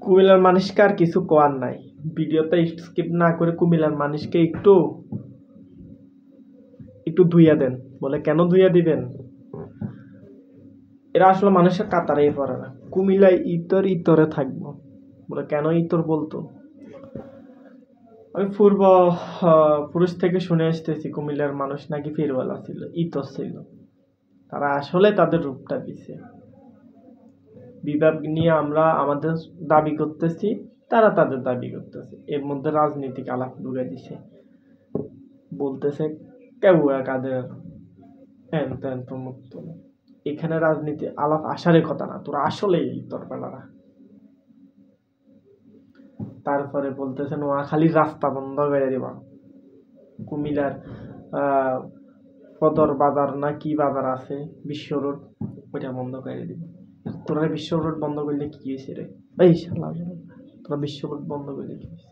কুমিল্লার মানুষকে আর কিছু কোয়ার নাই। ভিডিওতে স্কিপ না করে কুমিল্লার মানুষকে একটু একটু ধুইয়া দেন। বলে কেন ধুইয়া দিবেন? এরা আসলে মানুষের কাতারেই পড়ে না। কুমিল্লায় ইতরে থাকবো বলে কেন ইতর বলতো? আমি পুরুষ থেকে শুনে আসতেছি কুমিল্লার মানুষ নাকি ফিরওয়ালা ছিল, ইতর ছিল। তারা আসলে তাদের রূপটা দিছে। বিভাগ নিয়ে আমরা আমাদের দাবি করতেছি, তারা তাদের দাবি করতেছে। এর মধ্যে রাজনীতিক আলাপ ঢুকে দিছে। বলতেছে কেউ কাদের হ্যান ত্যান প্রমুখ। এখানে রাজনীতি আলাপ আসারই কথা না, তোরা আসলেই তোর বেলারা। তারপরে বলতেছে নোয়াখালীর রাস্তা বন্ধ করে দিবা। কুমিল্লার সদর বাজার না কি বাজার আছে, বিশ্ব রোড, ওইটা বন্ধ করে দিবা। তোরা বিশ্ব রোড বন্ধ করলে কি হয়েছে রে? এই শালা, তোরা বিশ্ব রোড বন্ধ করলে কি হয়েছে?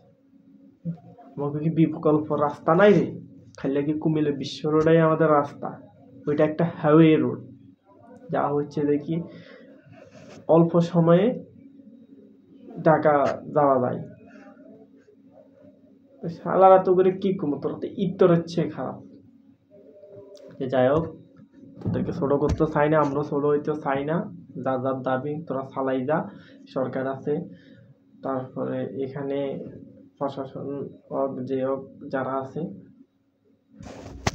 আমাকে কি বিকল্প রাস্তা নাই রে? খাইলে কি কুমিল্লা বিশ্ব রোডাই আমাদের রাস্তা? ওইটা একটা হাইওয়ে রোড, যা হচ্ছে দেখি অল্প সময়ে ঢাকা যাওয়া যায়। শালারা তো করে কি কমো, তোরা তো ইত্তরের চেয়ে খারাপ। যাই হোক, তোদেরকে ছোট করতে চাই না, আমরা ছোট হইতে চাই না। যার যার দাবি তোরা চালাই যা, সরকার আছে। তারপরে এখানে প্রশাসন যে হোক যারা আছে